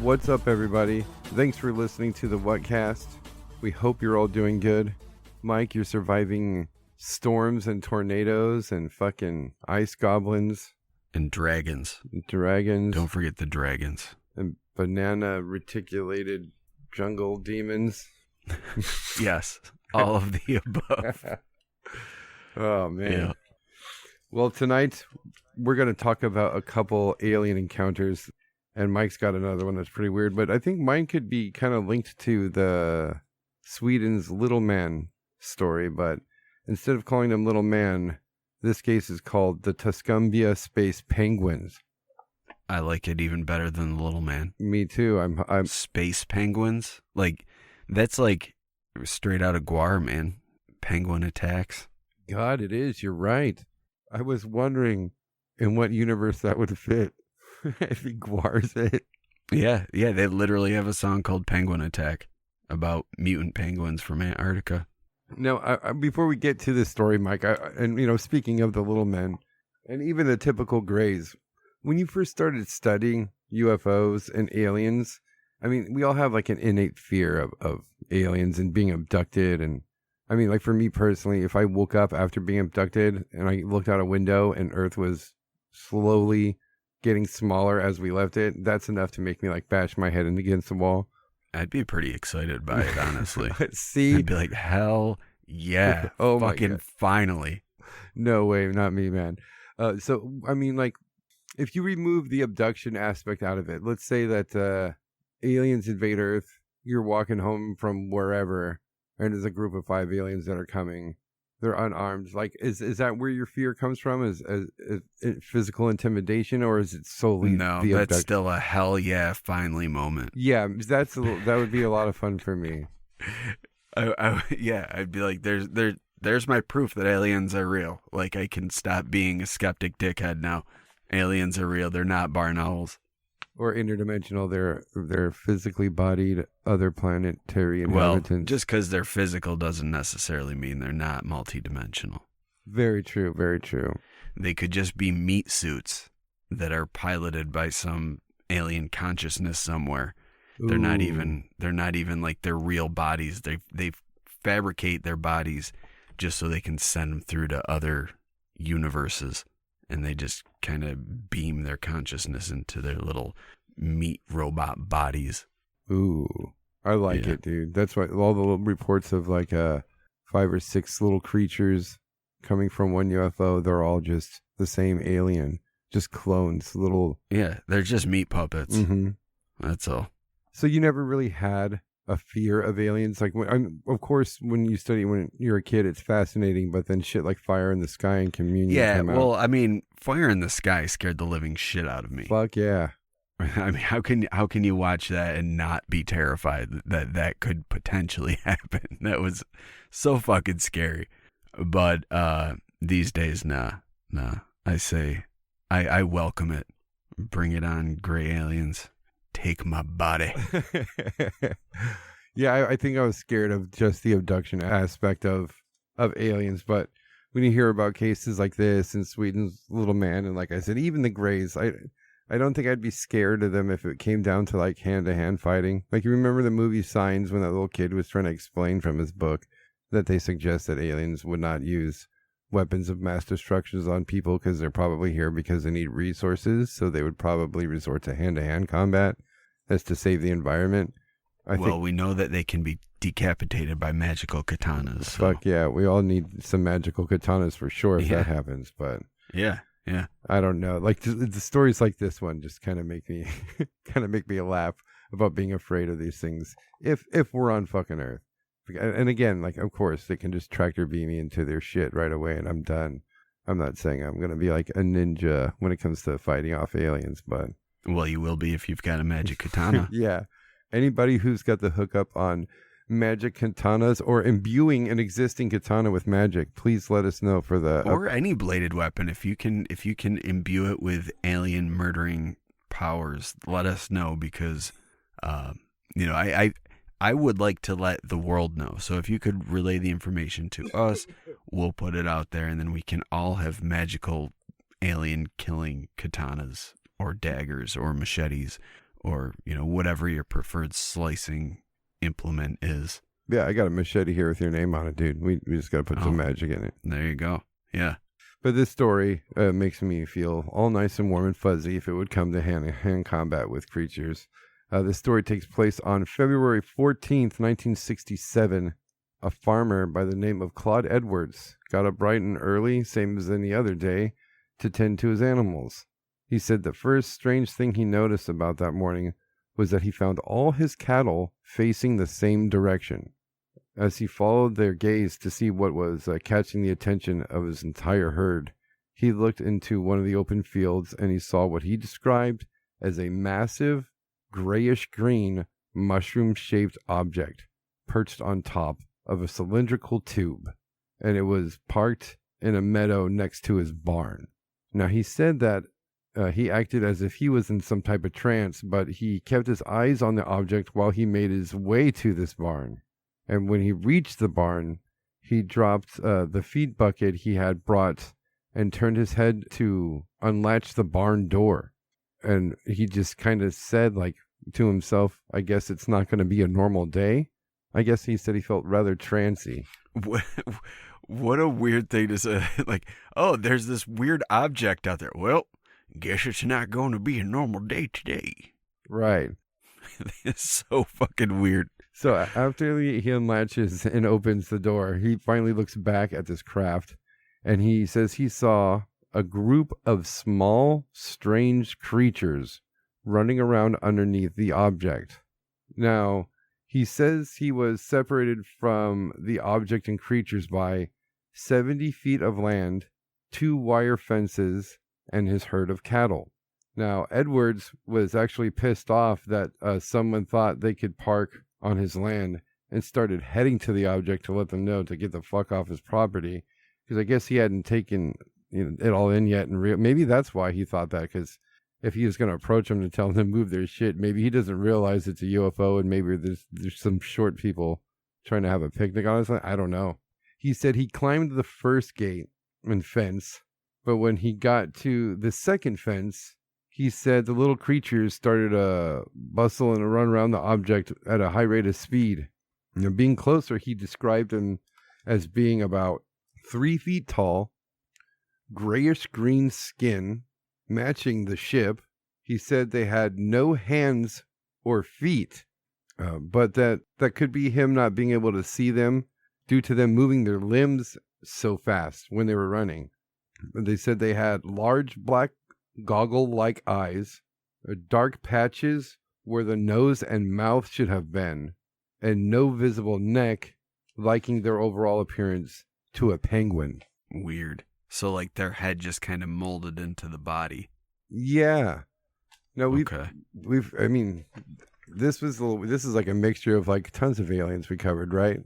What's up, everybody? Thanks for listening to the Whatcast. We hope you're all doing good. Mike, you're surviving storms and tornadoes and fucking ice goblins. And dragons. Dragons. Don't forget the dragons. And banana reticulated jungle demons. Yes, all of the above. Oh, man. Yeah. Well, tonight we're going to talk about a couple alien encounters. And Mike's got another one that's pretty weird. But I think mine could be kind of linked to the Sweden's Little Man story. But instead of calling them Little Man, this case is called the Tuscumbia Space Penguins. I like it even better than the Little Man. Me too. I'm Space penguins? Like, that's like straight out of Guar, man. Penguin attacks. God, it is. You're right. I was wondering in what universe that would fit. I think Guar's it. Yeah, they literally have a song called Penguin Attack about mutant penguins from Antarctica. Now, before we get to this story, Mike, speaking of the little men and even the typical grays, when you first started studying UFOs and aliens, I mean, we all have like an innate fear of aliens and being abducted. And I mean, like for me personally, if I woke up after being abducted and I looked out a window and Earth was slowly getting smaller as we left it, that's enough to make me like bash my head against the wall. I'd be pretty excited by it, honestly. See? I'd be like, hell yeah. Oh, fucking my God. finally. No way, not me, man. So, I mean, like, if you remove the abduction aspect out of it, let's say that aliens invade Earth, you're walking home from wherever, and there's a group of 5 aliens that are coming. They're unarmed. Like, is that where your fear comes from? Is it physical intimidation, or is it solely No, the that's abduction? still a hell yeah, finally moment. Yeah, that would be a lot of fun for me. I'd be like, there's my proof that aliens are real. Like, I can stop being a skeptic dickhead now. Aliens are real. They're not barn owls. Or interdimensional. They're physically bodied other planetary inhabitants. Well, just because they're physical doesn't necessarily mean they're not multidimensional. Very true. Very true. They could just be meat suits that are piloted by some alien consciousness somewhere. Ooh. They're not even like their real bodies. They fabricate their bodies just so they can send them through to other universes, and they just kind of beam their consciousness into their little meat robot bodies. Ooh, I like it, dude. That's why all the little reports of like 5 or 6 little creatures coming from one UFO, they're all just the same alien, just clones, little. Yeah, they're just meat puppets. Mm-hmm. That's all. So you never really had a fear of aliens? Like, of course, when you study when you're a kid, it's fascinating, but then shit like Fire in the Sky and Communion come out. Well, I mean, Fire in the Sky scared the living shit out of me. Fuck yeah. I mean, how can you watch that and not be terrified that could potentially happen? That was so fucking scary. But these days, nah. I say, I welcome it. Bring it on, gray aliens. Take my body. Yeah, I think I was scared of just the abduction aspect of aliens, but when you hear about cases like this in Sweden's Little Man, and like I said, even the Greys, I don't think I'd be scared of them if it came down to like hand-to-hand fighting. Like, you remember the movie Signs when that little kid was trying to explain from his book that they suggest that aliens would not use weapons of mass destruction on people because they're probably here because they need resources, so they would probably resort to hand-to-hand combat as to save the environment. I think, we know that they can be decapitated by magical katanas. So. Fuck yeah, we all need some magical katanas for sure if that happens, but yeah. I don't know. Like the stories like this one just kind of make me laugh about being afraid of these things if we're on fucking Earth. And again, like, of course, they can just tractor beam me into their shit right away and I'm done. I'm not saying I'm going to be like a ninja when it comes to fighting off aliens, but... Well, you will be if you've got a magic katana. Yeah. Anybody who's got the hookup on magic katanas or imbuing an existing katana with magic, please let us know for the... Or any bladed weapon. If you can imbue it with alien murdering powers, let us know because, I would like to let the world know. So if you could relay the information to us, we'll put it out there, and then we can all have magical alien killing katanas or daggers or machetes or whatever your preferred slicing implement is. Yeah, I got a machete here with your name on it, dude. We just got to put some magic in it. There you go. Yeah. But this story makes me feel all nice and warm and fuzzy if it would come to hand-to-hand combat with creatures. This story takes place on February 14th, 1967. A farmer by the name of Claude Edwards got up bright and early, same as any other day, to tend to his animals. He said the first strange thing he noticed about that morning was that he found all his cattle facing the same direction. As he followed their gaze to see what was catching the attention of his entire herd, he looked into one of the open fields and he saw what he described as a massive, grayish-green, mushroom-shaped object perched on top of a cylindrical tube, and it was parked in a meadow next to his barn. Now, he said that he acted as if he was in some type of trance, but he kept his eyes on the object while he made his way to this barn. And when he reached the barn, he dropped the feed bucket he had brought and turned his head to unlatch the barn door. And he just kind of said, like, to himself, I guess it's not going to be a normal day. I guess he said he felt rather trancy. What a weird thing to say. Like, oh, there's this weird object out there. Well, guess it's not going to be a normal day today. Right. It's so fucking weird. So after he unlatches and opens the door, he finally looks back at this craft, and he says he saw a group of small, strange creatures running around underneath the object. Now, he says he was separated from the object and creatures by 70 feet of land, 2 wire fences, and his herd of cattle. Now, Edwards was actually pissed off that someone thought they could park on his land and started heading to the object to let them know to get the fuck off his property, because I guess he hadn't taken it all in yet, and maybe that's why he thought that, because if he was going to approach them to tell them to move their shit, maybe he doesn't realize it's a UFO and maybe there's some short people trying to have a picnic on his land. I don't know. He said he climbed the first gate and fence, but when he got to the second fence, he said the little creatures started to bustle and run around the object at a high rate of speed. Being closer, he described them as being about 3 feet tall, grayish-green skin, matching the ship. He said they had no hands or feet, but that could be him not being able to see them due to them moving their limbs so fast when they were running. They said they had large black goggle-like eyes, dark patches where the nose and mouth should have been, and no visible neck, liking their overall appearance to a penguin. Weird. So, like, their head just kind of molded into the body. Yeah. No, Okay. I mean, this is like a mixture of like tons of aliens we covered, right?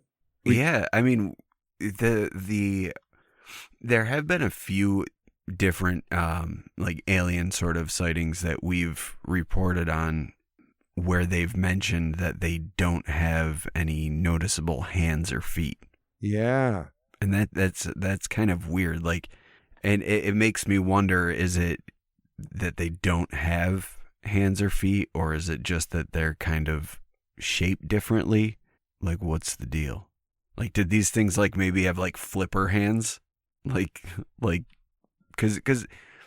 Yeah, I mean, there have been a few different like alien sort of sightings that we've reported on where they've mentioned that they don't have any noticeable hands or feet. Yeah. And that's kind of weird. Like, and it makes me wonder, is it that they don't have hands or feet, or is it just that they're kind of shaped differently? Like, what's the deal? Like, did these things like maybe have like flipper hands? Like, cause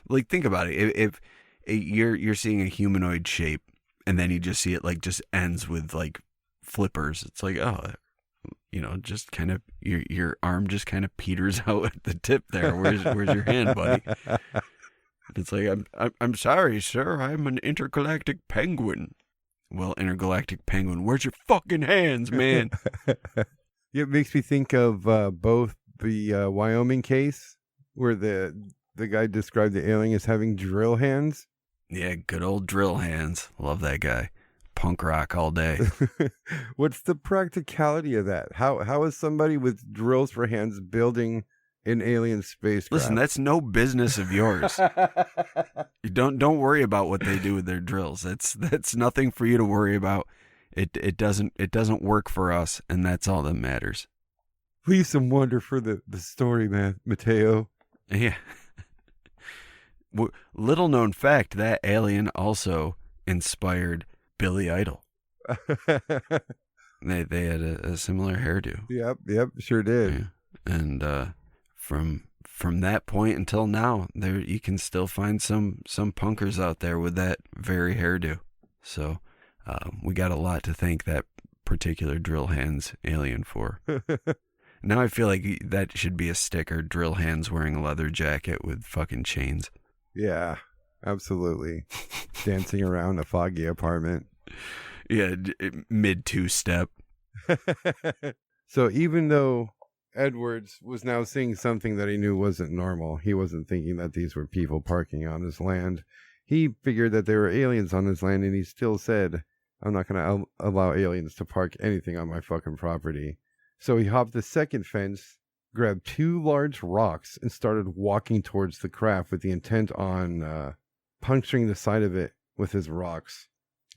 like, think about it. If you're seeing a humanoid shape and then you just see it like just ends with like flippers, it's like, oh, just kind of your arm just kind of peters out at the tip there. Where's your hand, buddy? It's like, I'm sorry, sir. I'm an intergalactic penguin. Well, intergalactic penguin, where's your fucking hands, man? It makes me think of both the Wyoming case where the guy described the alien as having drill hands. Yeah, good old drill hands. Love that guy. Punk rock all day. What's the practicality of that? How is somebody with drills for hands building an alien spacecraft? Listen, that's no business of yours. You don't worry about what they do with their drills. That's nothing for you to worry about. It doesn't work for us, and that's all that matters. Leave some wonder for the story, man, Mateo. Yeah. Little known fact, that alien also inspired Billy Idol. They had a similar hairdo. Yep, sure did. Yeah. And from that point until now, there you can still find some punkers out there with that very hairdo. So we got a lot to thank that particular drill hands alien for. Now I feel like that should be a sticker: drill hands wearing a leather jacket with fucking chains. Yeah, absolutely. Dancing around a foggy apartment. Yeah, mid two-step. So even though Edwards was now seeing something that he knew wasn't normal, he wasn't thinking that these were people parking on his land. He figured that there were aliens on his land, and he still said, I'm not going to allow aliens to park anything on my fucking property. So he hopped the second fence, grabbed 2 large rocks, and started walking towards the craft with the intent on puncturing the side of it with his rocks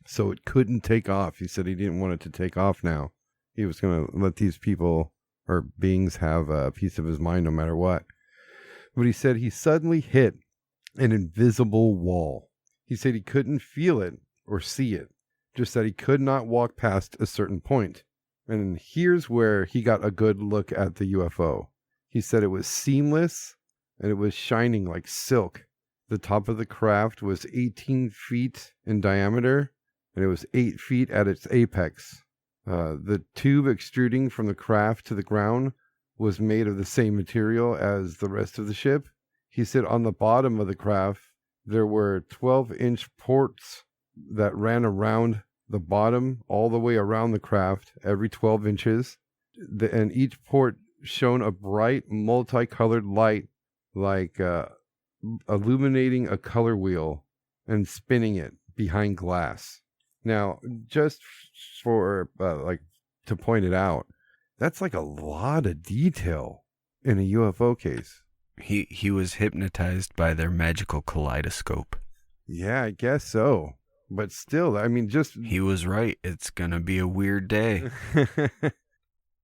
so it couldn't take off. He said he didn't want it to take off now. He was going to let these people or beings have a piece of his mind no matter what. But he said he suddenly hit an invisible wall. He said he couldn't feel it or see it, just that he could not walk past a certain point. And here's where he got a good look at the UFO. He said it was seamless and it was shining like silk. The top of the craft was 18 feet in diameter and it was 8 feet at its apex. The tube extruding from the craft to the ground was made of the same material as the rest of the ship. He said on the bottom of the craft, there were 12-inch ports that ran around the bottom all the way around the craft, every 12 inches. And each port shone a bright, multicolored light, like illuminating a color wheel and spinning it behind glass. Now, just for to point it out, that's like a lot of detail in a UFO case. He was hypnotized by their magical kaleidoscope. Yeah, I guess so. But still, I mean, he was right. It's gonna be a weird day.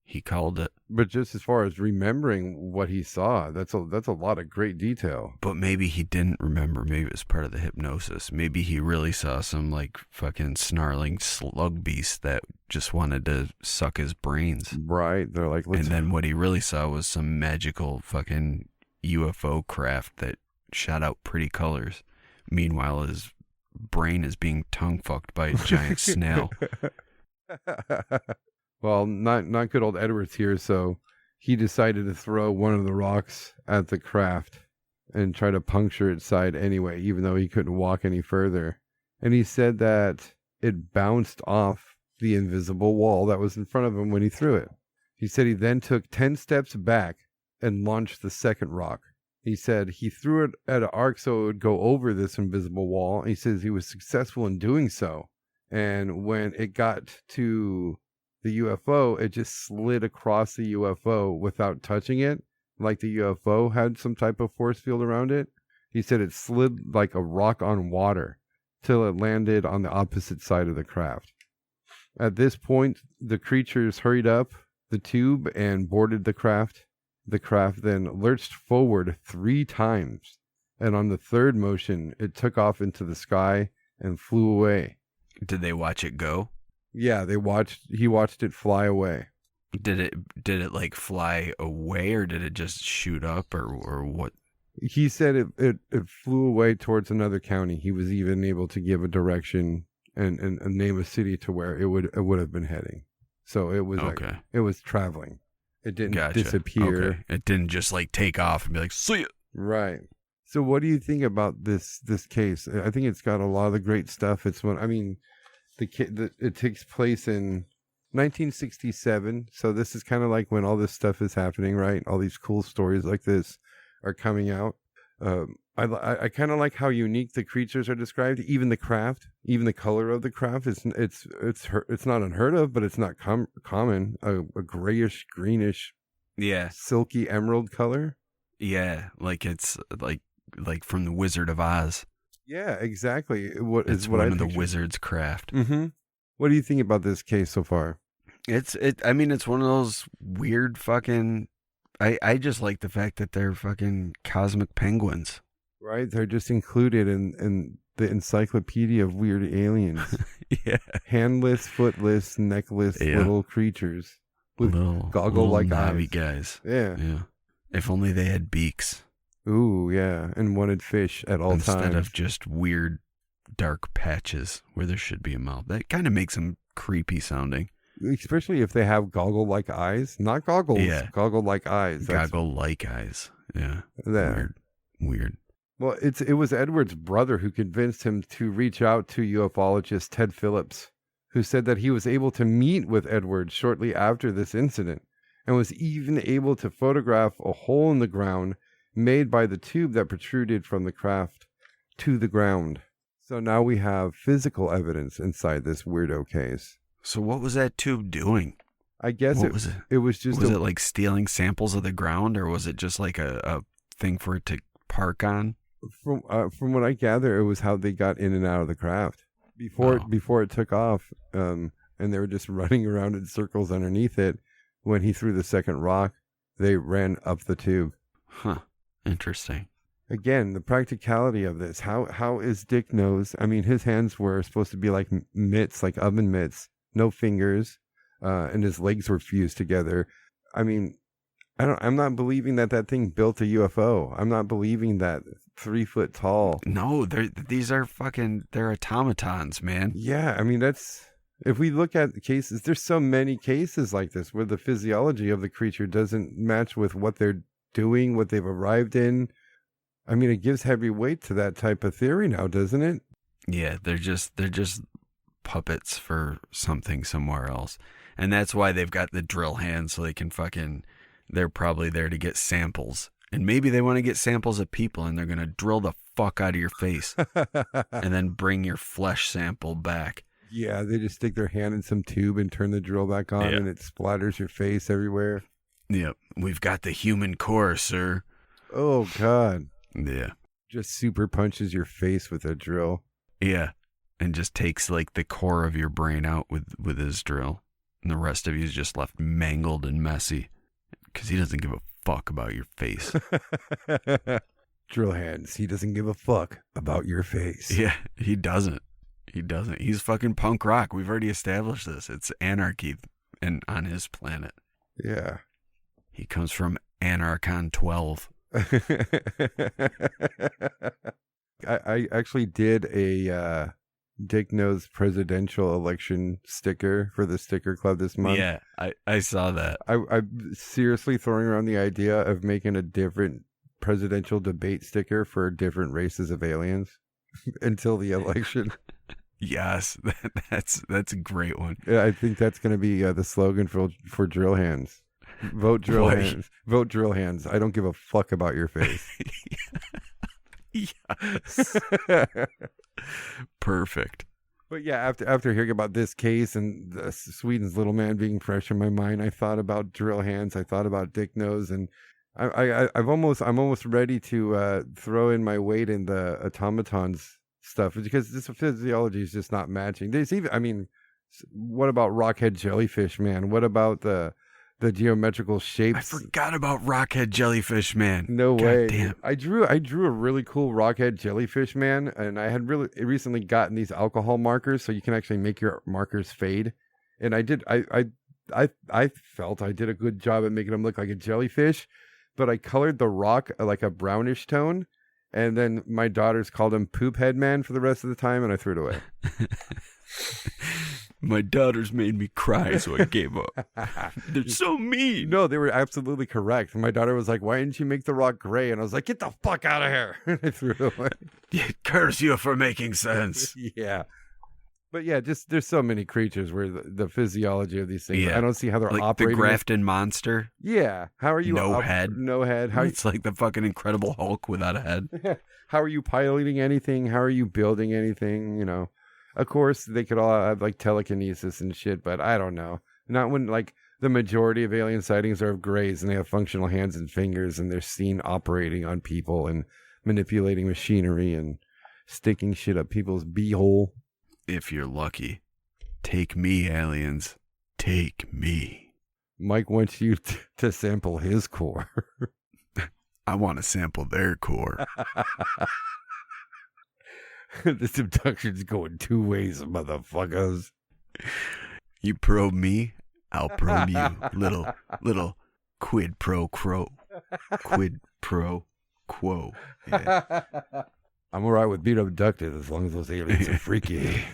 He called it. But just as far as remembering what he saw, that's a lot of great detail. But maybe he didn't remember. Maybe it was part of the hypnosis. Maybe he really saw some like fucking snarling slug beast that just wanted to suck his brains. Right. They're like, and then what he really saw was some magical fucking UFO craft that shot out pretty colors. Meanwhile, his brain is being tongue fucked by a giant snail. Well, not good old Edwards here, so he decided to throw one of the rocks at the craft and try to puncture its side anyway, even though he couldn't walk any further. And he said that it bounced off the invisible wall that was in front of him when he threw it. He said he then took 10 steps back and launched the second rock. He said he threw it at an arc so it would go over this invisible wall. He says he was successful in doing so. And when it got to the UFO, it just slid across the UFO without touching it, like the UFO had some type of force field around it. He said it slid like a rock on water till it landed on the opposite side of the craft. At this point, the creatures hurried up the tube and boarded the craft. The craft then lurched forward 3 times, and on the third motion, it took off into the sky and flew away. Did they watch it go? Yeah, he watched it fly away. Did it like fly away, or did it just shoot up, or what? He said it flew away towards another county. He was even able to give a direction and name a city to where it would have been heading. So it was okay. Like, it was traveling. It didn't Gotcha. disappear. Okay. It didn't just like take off and be like, see it. Right. So what do you think about this case? I think it's got a lot of the great stuff. It's one. I mean, it takes place in 1967. So this is kind of like when all this stuff is happening, right? All these cool stories like this are coming out. I kind of like how unique the creatures are described. Even the craft, even the color of the craft, it's not unheard of, but it's not common. A grayish, greenish, yeah, silky emerald color. Yeah, like it's like from the Wizard of Oz. Yeah, exactly. It's what I of the picture. wizard's craft. Mm-hmm. What do you think about this case so far? I mean, it's one of those weird fucking. I just like the fact that they're fucking cosmic penguins. Right, they're just included in the Encyclopedia of Weird Aliens. Yeah. Handless, footless, neckless little creatures with goggle-like eyes. Guys. Yeah. Yeah. If only they had beaks. Ooh, yeah, and wanted fish at all times. Instead of just weird, dark patches where there should be a mouth. That kind of makes them creepy sounding. Especially if they have goggle-like eyes. Not goggles, goggle-like eyes. Goggle-like eyes. Yeah. Weird. Well, it was Edward's brother who convinced him to reach out to ufologist Ted Phillips, who said that he was able to meet with Edward shortly after this incident and was even able to photograph a hole in the ground made by the tube that protruded from the craft to the ground. So now we have physical evidence inside this weirdo case. So what was that tube doing? I guess it was just... Was it like stealing samples of the ground, or was it just like a thing for it to park on? From what I gather, it was how they got in and out of the craft before it took off, and they were just running around in circles underneath it. When he threw the second rock, they ran up the tube. Huh. Interesting. Again, the practicality of this. How is Dick Nose? I mean, his hands were supposed to be like mitts, like oven mitts, no fingers, and his legs were fused together. I mean, I'm not believing that thing built a UFO. I'm not believing that 3 foot tall. No, they're automatons, man. Yeah, I mean, if we look at the cases, there's so many cases like this where the physiology of the creature doesn't match with what they're doing, what they've arrived in. I mean, it gives heavy weight to that type of theory now, doesn't it? Yeah, they're just puppets for something somewhere else. And that's why they've got the drill hands, so they can they're probably there to get samples. And maybe they want to get samples of people, and they're going to drill the fuck out of your face and then bring your flesh sample back. Yeah, they just stick their hand in some tube and turn the drill back on, and it splatters your face everywhere. Yep. We've got the human core, sir. Oh, God. Yeah. Just super punches your face with a drill. Yeah. And just takes like the core of your brain out with his drill. And the rest of you is just left mangled and messy. Because he doesn't give a fuck about your face. Drill hands. He doesn't give a fuck about your face. Yeah, he doesn't. He's fucking punk rock. We've already established this. It's anarchy on his planet. Yeah. He comes from Anarchon 12. I actually did a Dick Nose presidential election sticker for the sticker club this month. Yeah, I saw that. I'm seriously throwing around the idea of making a different presidential debate sticker for different races of aliens until the election. Yes, that's a great one. Yeah, I think that's going to be the slogan for drill hands. Vote drill hands. Vote drill hands. I don't give a fuck about your face. Yes. Perfect. But yeah, after hearing about this case and Sweden's little man being fresh in my mind, I thought about drill hands. I thought about Dick Nose, and I'm almost ready to throw in my weight in the automatons stuff, because this physiology is just not matching. What about rockhead jellyfish man? What about the geometrical shapes? I forgot about rockhead jellyfish man. No God way. Damn. I drew a really cool rockhead jellyfish man, and I had recently gotten these alcohol markers, so you can actually make your markers fade. And I felt I did a good job at making them look like a jellyfish, but I colored the rock like a brownish tone. And then my daughters called him Poop Head Man for the rest of the time, and I threw it away. My daughters made me cry, so I gave up. They're so mean. No, they were absolutely correct. My daughter was like, "Why didn't you make the rock gray?" And I was like, "Get the fuck out of here!" And I threw it away. Curse you for making sense. Yeah. But yeah, just there's so many creatures where the physiology of these things, I don't see how they're like operating. The Grafton monster. Yeah. How are you? No head. No head. It's like the fucking Incredible Hulk without a head. How are you piloting anything? How are you building anything? You know, of course they could all have like telekinesis and shit, but I don't know. Not when like the majority of alien sightings are of grays and they have functional hands and fingers and they're seen operating on people and manipulating machinery and sticking shit up people's beehole. If you're lucky. Take me, aliens. Take me. Mike wants you to sample his core. I want to sample their core. This abduction's going two ways, motherfuckers. You probe me, I'll probe you. Little quid pro quo. Quid pro quo. Yeah. I'm alright with being abducted as long as those aliens are freaky.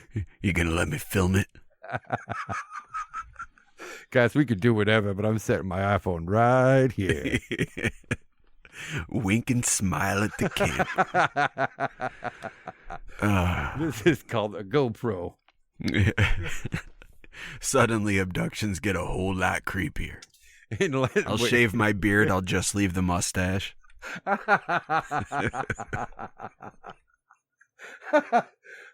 You gonna let me film it? Guys, we could do whatever, but I'm setting my iPhone right here. Wink and smile at the camera. This is called a GoPro. Suddenly, abductions get a whole lot creepier. I'll shave my beard. I'll just leave the mustache.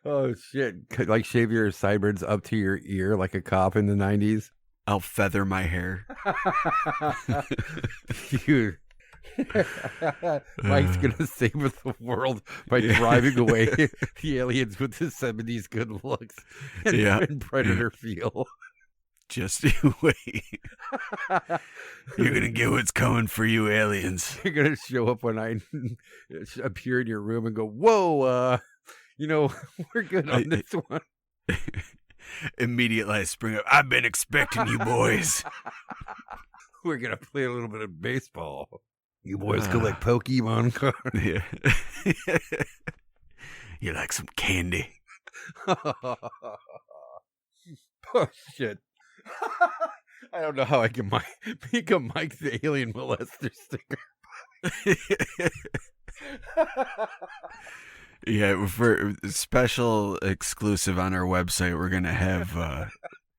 Oh, shit. Like shave your sideburns up to your ear like a cop in the 90s. I'll feather my hair. Dude. Mike's gonna save the world by driving away the aliens with the 70s good looks and Predator feel. Just you wait. You're gonna get what's coming for you, aliens. You're gonna show up when I appear in your room and go, whoa, we're good on this one. Immediately I spring up. I've been expecting you boys. We're gonna play a little bit of baseball. You boys collect Pokemon cards. Yeah. You like some candy? Oh, shit. I don't know how I can make a Mike the Alien Molester sticker. Yeah, for special exclusive on our website, we're gonna have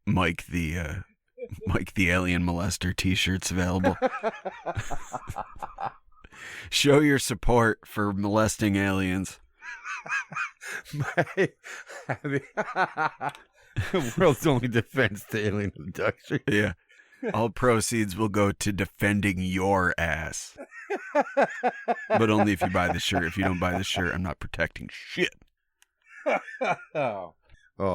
Mike the Alien Molester T-shirts available. Show your support for molesting aliens. The world's only defense to alien abduction. Yeah. All proceeds will go to defending your ass. But only if you buy the shirt. If you don't buy the shirt, I'm not protecting shit. Oh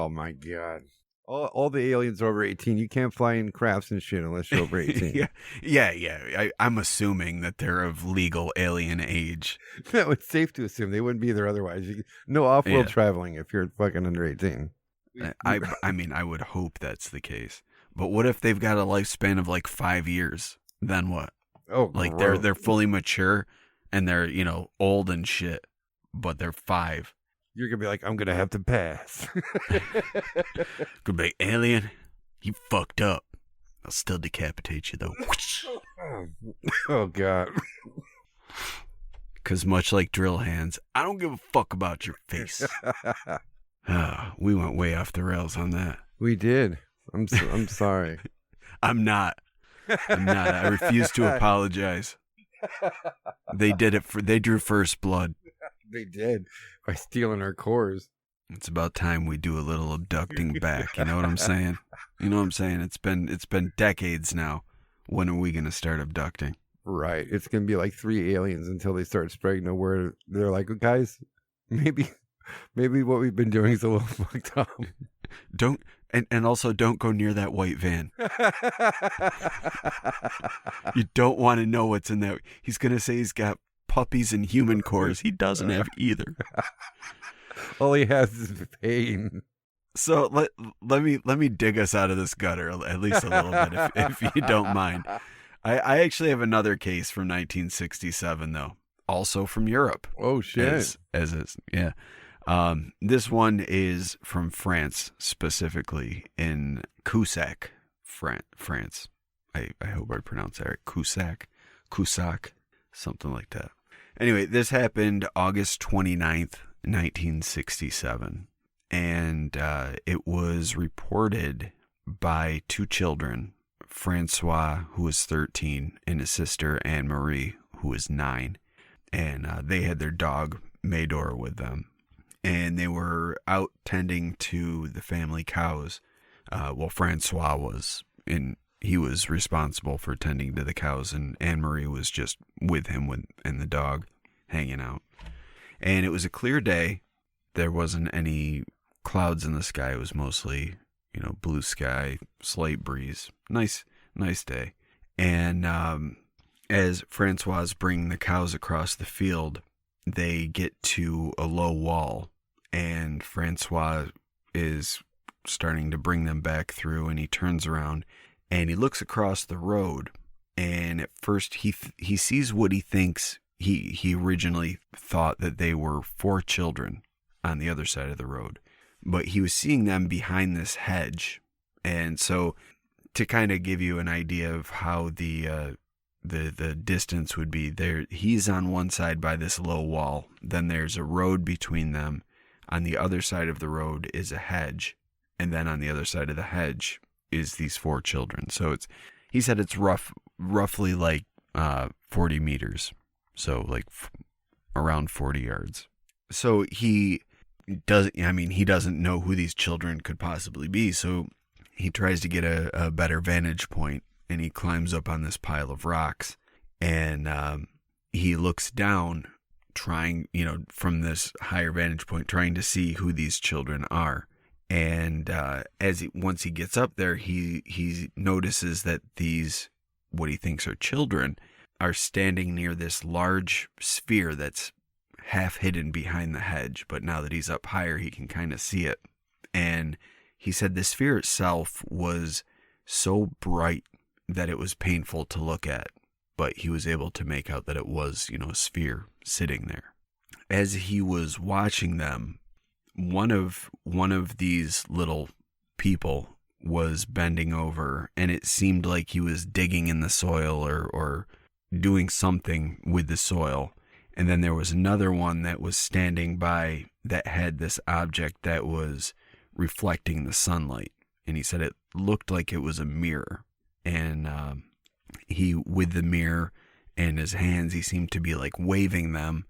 my God. All the aliens are over 18. You can't fly in crafts and shit unless you're over 18. Yeah. I'm assuming that they're of legal alien age. No, it's safe to assume they wouldn't be there otherwise. No off-world traveling if you're fucking under 18. I mean, I would hope that's the case. But what if they've got a lifespan of like 5 years? Then what? Oh, like gross. they're fully mature and they're old and shit, but they're 5. You're gonna be like, I'm gonna have to pass. Could be alien. You fucked up. I'll still decapitate you though. Oh God. Because much like drill hands, I don't give a fuck about your face. We went way off the rails on that. We did. I'm sorry. I'm not. I refuse to apologize. They did it they drew first blood. They did by stealing our cores. It's about time we do a little abducting back. You know what I'm saying? It's been decades now. When are we gonna start abducting? Right. It's gonna be like 3 aliens until they start spreading the word. They're like, guys, maybe what we've been doing is a little fucked up. And also don't go near that white van. You don't want to know what's in that. He's going to say he's got puppies and human cores. He doesn't have either. All he has is pain. So let me dig us out of this gutter at least a little bit, if you don't mind. I actually have another case from 1967, though. Also from Europe. Oh, shit. As is, yeah. This one is from France, specifically in Cusack, France. I hope I pronounced that right. Cusack, something like that. Anyway, this happened August 29th, 1967. And it was reported by 2 children, Francois, who was 13, and his sister, Anne-Marie, who was 9. And they had their dog, Mador, with them. And they were out tending to the family cows. Francois he was responsible for tending to the cows, and Anne-Marie was just with him and the dog hanging out. And it was a clear day. There wasn't any clouds in the sky. It was mostly, blue sky, slight breeze. Nice day. And as Francois bringing the cows across the field, they get to a low wall, and Francois is starting to bring them back through, and he turns around and he looks across the road, and at first he sees what he thinks he originally thought that they were 4 children on the other side of the road, but he was seeing them behind this hedge. And so to kind of give you an idea of how the distance would be, there he's on one side by this low wall, then there's a road between them, on the other side of the road is a hedge, and then on the other side of the hedge is these 4 children. So he said it's roughly like 40 meters, so like around 40 yards. So he doesn't know who these children could possibly be, so he tries to get a better vantage point, and he climbs up on this pile of rocks, and he looks down, trying, from this higher vantage point, trying to see who these children are. And once he gets up there, he notices that these, what he thinks are children, are standing near this large sphere that's half hidden behind the hedge. But now that he's up higher, he can kind of see it. And he said the sphere itself was so bright that it was painful to look at, but he was able to make out that it was, a sphere sitting there. As he was watching them, one of these little people was bending over, and it seemed like he was digging in the soil or doing something with the soil. And then there was another one that was standing by that had this object that was reflecting the sunlight. And he said it looked like it was a mirror. And he, with the mirror and his hands, he seemed to be like waving them.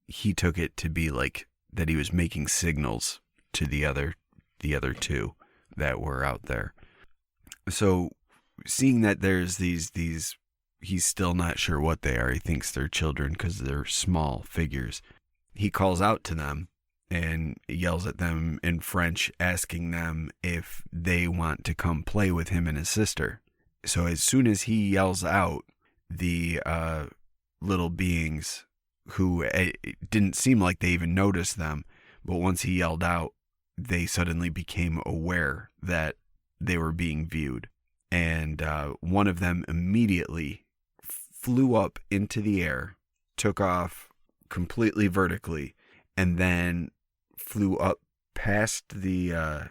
He took it to be like that he was making signals to the other 2 that were out there. So seeing that there's these, he's still not sure what they are. He thinks they're children because they're small figures. He calls out to them and yells at them in French, asking them if they want to come play with him and his sister. So as soon as he yells out, the little beings, who it didn't seem like they even noticed them, but once he yelled out, they suddenly became aware that they were being viewed. And one of them immediately flew up into the air, took off completely vertically, and then flew up past the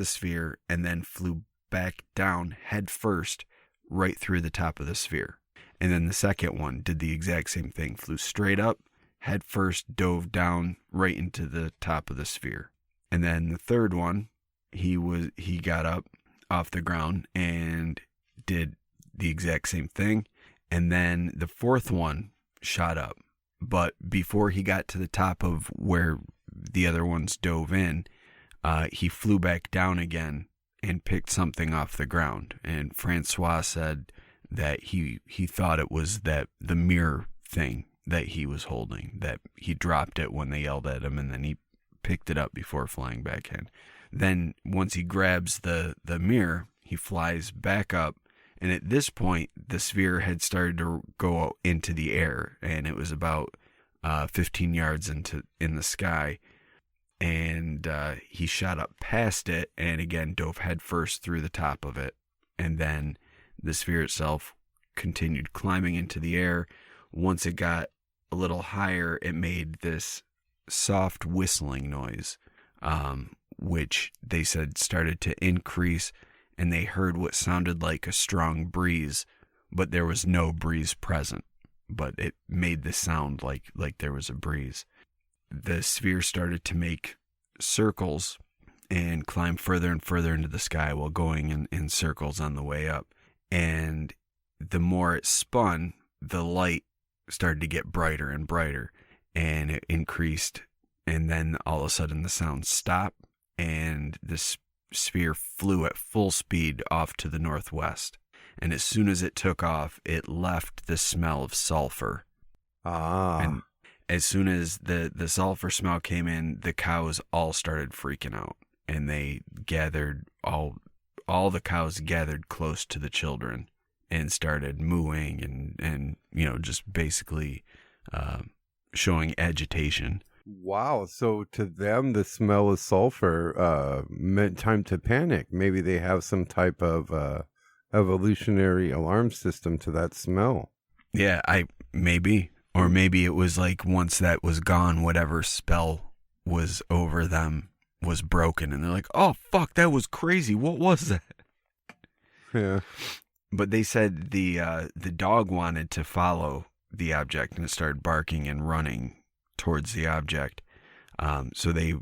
sphere, and then flew back down head first right through the top of the sphere. And then the second one did the exact same thing, flew straight up, head first, dove down right into the top of the sphere. And then the third one, he got up off the ground and did the exact same thing. And then the fourth one shot up. But before he got to the top of where the other ones dove in, he flew back down again and picked something off the ground. And Francois said that he thought it was the mirror thing that he was holding, that he dropped it when they yelled at him, and then he picked it up before flying back in. Then once he grabs the mirror, he flies back up, and at this point the sphere had started to go into the air, and it was about 15 yards in the sky. And he shot up past it and again dove headfirst through the top of it. And then the sphere itself continued climbing into the air. Once it got a little higher, it made this soft whistling noise, which they said started to increase, and they heard what sounded like a strong breeze, but there was no breeze present. But it made the sound like there was a breeze. The sphere started to make circles and climb further and further into the sky while going in circles on the way up. And the more it spun, the light started to get brighter and brighter, and it increased. And then all of a sudden the sound stopped, and the sphere flew at full speed off to the northwest. And as soon as it took off, it left the smell of sulfur. And as soon as the sulfur smell came in, the cows all started freaking out, and they gathered, all the cows gathered close to the children and started mooing and just basically showing agitation. Wow. So to them, the smell of sulfur meant time to panic. Maybe they have some type of evolutionary alarm system to that smell. Yeah, maybe. Or maybe it was like once that was gone, whatever spell was over them was broken. And they're like, oh, fuck, that was crazy. What was that? Yeah. But they said the dog wanted to follow the object and it started barking and running towards the object. So they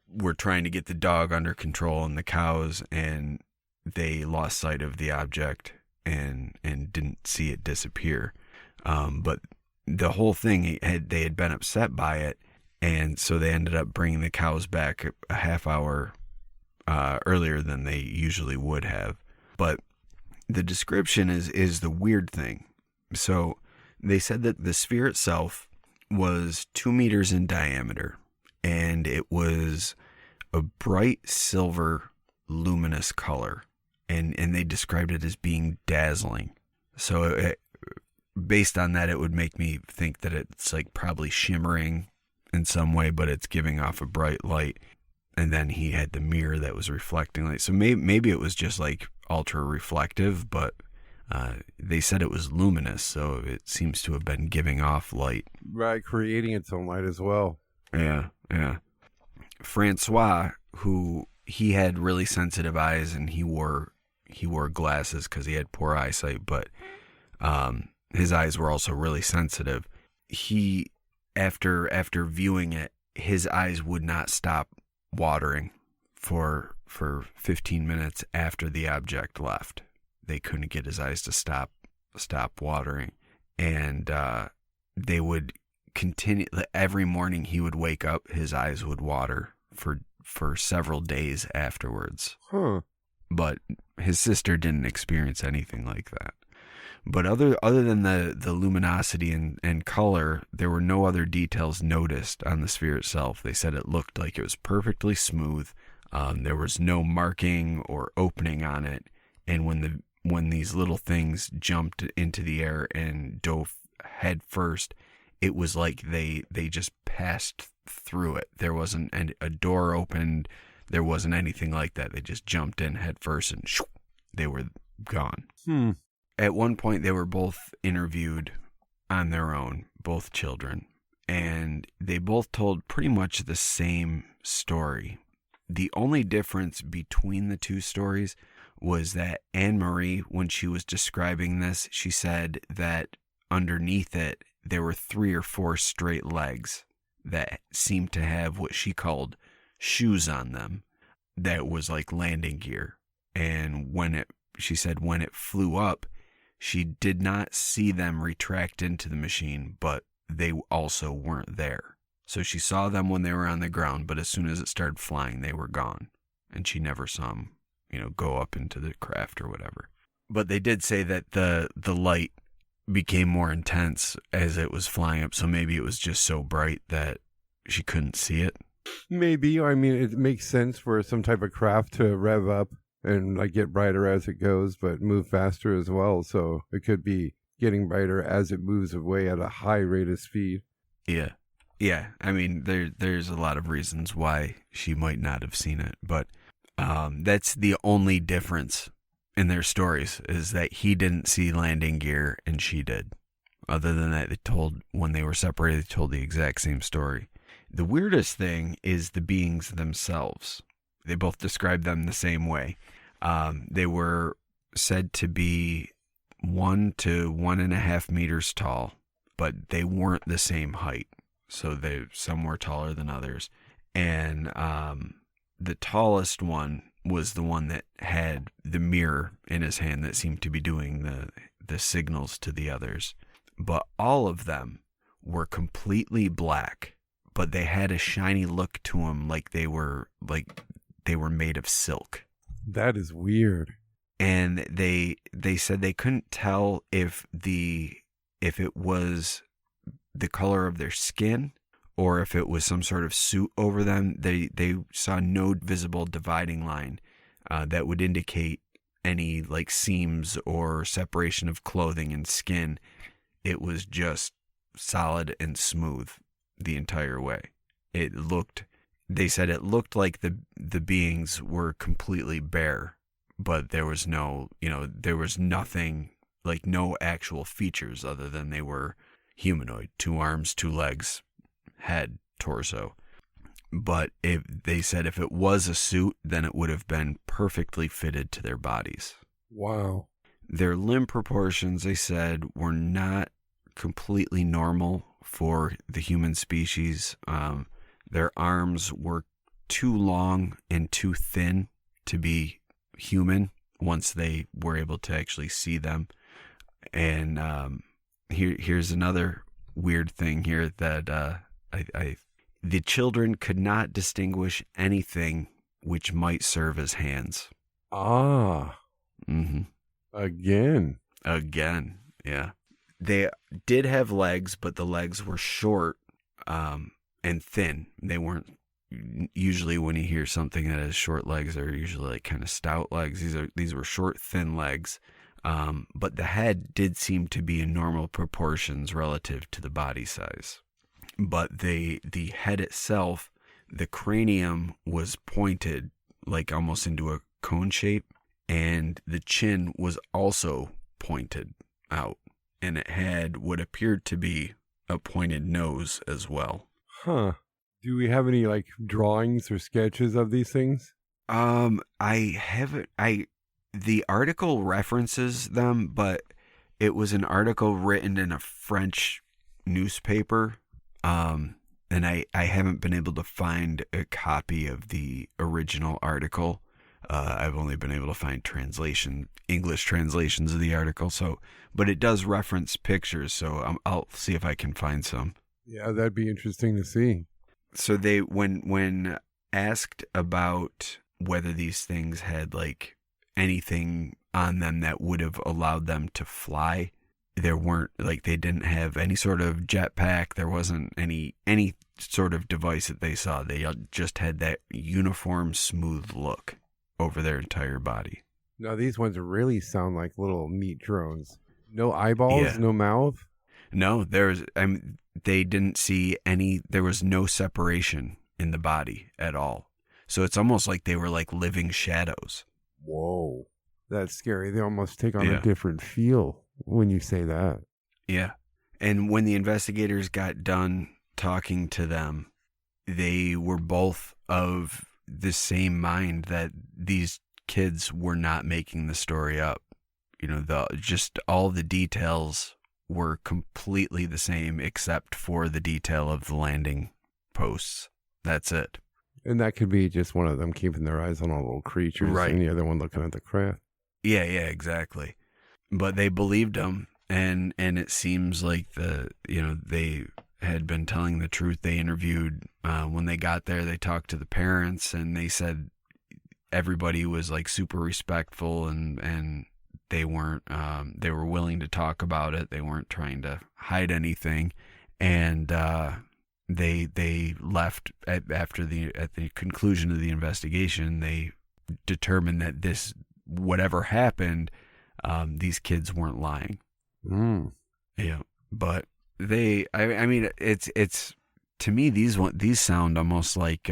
were trying to get the dog under control and the cows, and they lost sight of the object and didn't see it disappear. But the whole thing, they had been upset by it, and so they ended up bringing the cows back a half hour earlier than they usually would have. But the description is the weird thing. So they said that the sphere itself was 2 meters in diameter, and it was a bright silver luminous color, and they described it as being dazzling. So based on that, it would make me think that it's like probably shimmering in some way, but it's giving off a bright light. And then he had the mirror that was reflecting light. So maybe it was just like ultra reflective, but they said it was luminous, so it seems to have been giving off light. Right, creating its own light as well. Yeah. Francois, who he had really sensitive eyes, and he wore glasses because he had poor eyesight, but his eyes were also really sensitive. He, after viewing it, his eyes would not stop watering for 15 minutes after the object left. They couldn't get his eyes to stop watering, and they would continue. Every morning he would wake up, his eyes would water for several days afterwards. Huh. But his sister didn't experience anything like that. But other than the luminosity and color, there were no other details noticed on the sphere itself. They said it looked like it was perfectly smooth. There was no marking or opening on it. And when these little things jumped into the air and dove head first, it was like they just passed through it. There wasn't a door opened. There wasn't anything like that. They just jumped in head first and they were gone. At one point, they were both interviewed on their own, both children, and they both told pretty much the same story. The only difference between the two stories was that Anne-Marie, when she was describing this, she said that underneath it, there were 3 or 4 straight legs that seemed to have what she called shoes on them that was like landing gear. And she said when it flew up, she did not see them retract into the machine, but they also weren't there. So she saw them when they were on the ground, but as soon as it started flying, they were gone. And she never saw them, go up into the craft or whatever. But they did say that the light became more intense as it was flying up, so maybe it was just so bright that she couldn't see it. Maybe. I mean, it makes sense for some type of craft to rev up and like get brighter as it goes, but move faster as well. So it could be getting brighter as it moves away at a high rate of speed. Yeah. I mean, there's a lot of reasons why she might not have seen it, but that's the only difference in their stories, is that he didn't see landing gear and she did. Other than that, when they were separated, they told the exact same story. The weirdest thing is the beings themselves. They both described them the same way. They were said to be 1 to 1.5 meters tall, but they weren't the same height. So some were taller than others. And the tallest one was the one that had the mirror in his hand that seemed to be doing the signals to the others. But all of them were completely black, but they had a shiny look to them, like they were made of silk. That is weird. And they said they couldn't tell if it was the color of their skin or if it was some sort of suit over them. They saw no visible dividing line that would indicate any like seams or separation of clothing and skin. It was just solid and smooth the entire way. They said it looked like the beings were completely bare, but there was there was nothing, like no actual features other than they were humanoid, 2 arms, 2 legs, head, torso. But they said if it was a suit, then it would have been perfectly fitted to their bodies. Wow. Their limb proportions, they said, were not completely normal for the human species. Their arms were too long and too thin to be human once they were able to actually see them. And here's another weird thing here that the children could not distinguish anything which might serve as hands. Ah. Mm-hmm. Again, yeah. They did have legs, but the legs were short and thin. They weren't usually, when you hear something that has short legs, they're usually like kind of stout legs. These were short, thin legs. But the head did seem to be in normal proportions relative to the body size. But the head itself, the cranium was pointed like almost into a cone shape, and the chin was also pointed out, and it had what appeared to be a pointed nose as well. Huh. Do we have any like drawings or sketches of these things? I haven't. The article references them, but it was an article written in a French newspaper. And I haven't been able to find a copy of the original article. I've only been able to find English translations of the article. But it does reference pictures, so I'll see if I can find some. Yeah, that'd be interesting to see. So they, when asked about whether these things had like anything on them that would have allowed them to fly, there weren't, like, they didn't have any sort of jetpack. There wasn't any sort of device that they saw. They just had that uniform, smooth look over their entire body. Now, these ones really sound like little meat drones. No eyeballs, no mouth? No, they didn't see any, there was no separation in the body at all. So it's almost like they were like living shadows. Whoa. That's scary. They almost take on a different feel when you say that. Yeah. And when the investigators got done talking to them, they were both of the same mind that these kids were not making the story up. Just all the details were completely the same except for the detail of the landing posts. That's it. And that could be just one of them keeping their eyes on all little creatures, right, and the other one looking at the craft. Yeah, exactly. But they believed them, and it seems like they had been telling the truth. They interviewed, when they got there, they talked to the parents, and they said everybody was like super respectful, and they weren't, they were willing to talk about it. They weren't trying to hide anything. And they left at the conclusion of the investigation. They determined that whatever happened, these kids weren't lying. Yeah, but I mean, it's to me, these sound almost like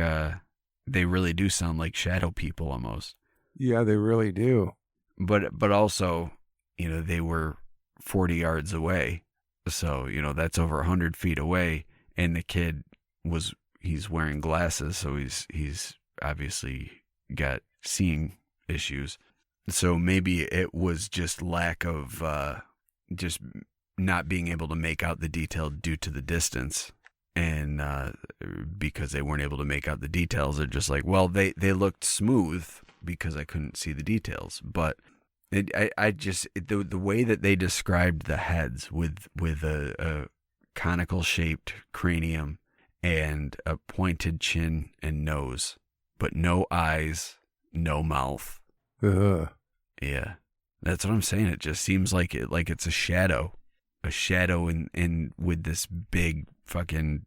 they really do sound like shadow people almost. Yeah, they really do. But also, they were 40 yards away, so that's over 100 feet away, and the kid he's wearing glasses, so he's obviously got seeing issues. So maybe it was just lack of just not being able to make out the detail due to the distance. And because they weren't able to make out the details, they're just like, well, they looked smooth because I couldn't see the details. But the way that they described the heads with a conical shaped cranium and a pointed chin and nose, but no eyes, no mouth. Yeah, that's what I'm saying. It just seems like it's a shadow in with this big fucking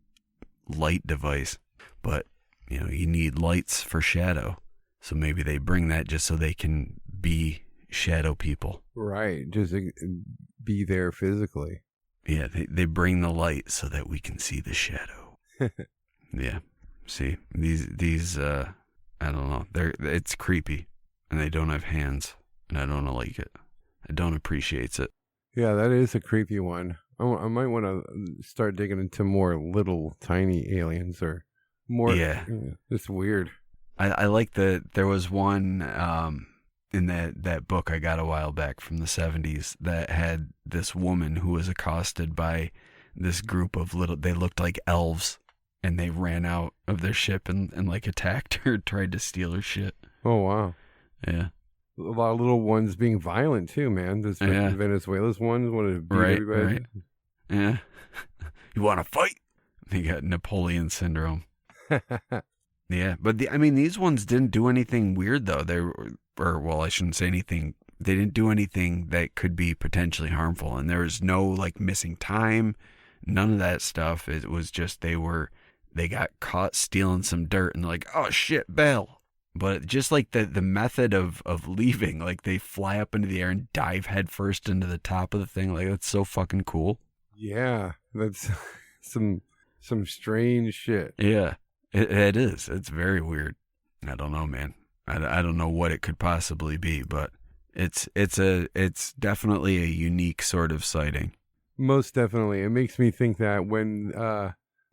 light device. But you need lights for shadow, so maybe they bring that just so they can be shadow people. Right, just be there physically. Yeah, they bring the light so that we can see the shadow. Yeah. See, these I don't know. It's creepy, and they don't have hands, and I don't like it. I don't appreciate it. Yeah, that is a creepy one. I might want to start digging into more little tiny aliens or more. Yeah. It's weird. I like there was one in that book I got a while back from the 70s that had this woman who was accosted by this group of they looked like elves, and they ran out of their ship and like attacked her, tried to steal her shit. Oh, wow. Yeah. A lot of little ones being violent too, man. This Venezuela's ones wanted to beat everybody. Right. Yeah. You want to fight? They got Napoleon syndrome. Yeah, but these ones didn't do anything weird though. I shouldn't say anything. They didn't do anything that could be potentially harmful, and there was no like missing time, none of that stuff. It was just they got caught stealing some dirt, and they're like, oh shit, bail. But just like the method of leaving, like they fly up into the air and dive headfirst into the top of the thing, like that's so fucking cool. Yeah, that's some strange shit. Yeah, it is. It's very weird. I don't know, man. I don't know what it could possibly be, but it's definitely a unique sort of sighting. Most definitely. It makes me think that when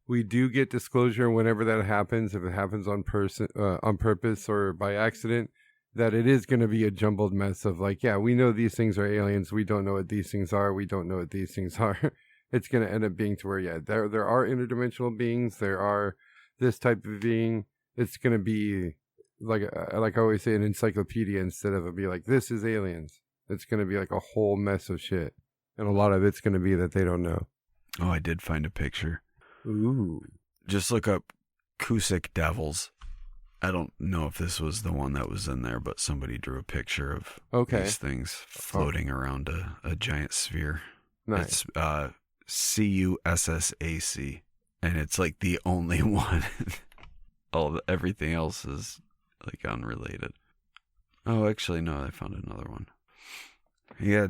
we do get disclosure, whenever that happens, if it happens on purpose or by accident, that it is going to be a jumbled mess of like, yeah, we know these things are aliens. We don't know what these things are. We don't know what these things are. It's going to end up being to where, yeah, there are interdimensional beings. There are this type of being. It's going to be like I always say, an encyclopedia instead of it be like, this is aliens. It's going to be like a whole mess of shit. And a lot of it's going to be that they don't know. Oh, I did find a picture. Ooh. Just look up Cusick Devils. I don't know if this was the one that was in there, but somebody drew a picture of these things floating around a giant sphere. Nice. It's Cussac, and it's like the only one. Everything else is like unrelated. Oh, actually, no, I found another one. Yeah,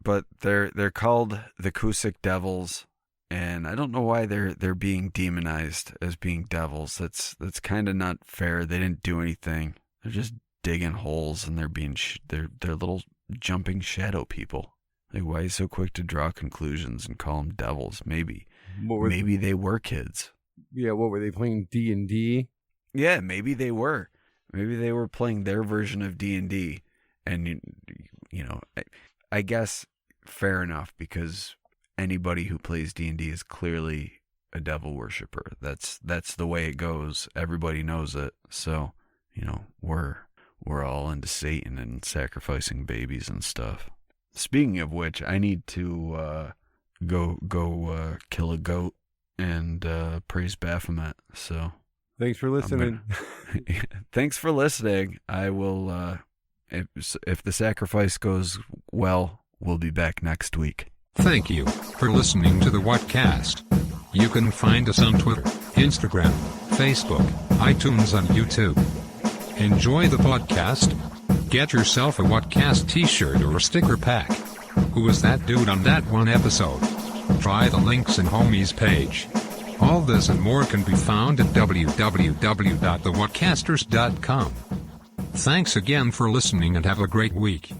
but they're called the Cusick Devils. And I don't know why they're being demonized as being devils. That's kind of not fair. They didn't do anything. They're just digging holes, and they're being they're little jumping shadow people. Like, why are you so quick to draw conclusions and call them devils? Maybe they were kids. Yeah, what were they playing, D&D? Yeah, maybe they were. Maybe they were playing their version of D&D, and you know, I guess fair enough, because anybody who plays D&D is clearly a devil worshiper. That's the way it goes. Everybody knows it. So, we're all into Satan and sacrificing babies and stuff. Speaking of which, I need to go kill a goat and praise Baphomet. So, thanks for listening. Thanks for listening. I will if the sacrifice goes well, we'll be back next week. Thank you for listening to the Whatcast. You can find us on Twitter, Instagram, Facebook, iTunes, and YouTube. Enjoy the podcast. Get yourself a Whatcast t-shirt or a sticker pack. Who was that dude on that one episode? Try the links in Homie's page. All this and more can be found at www.thewhatcasters.com. Thanks again for listening and have a great week.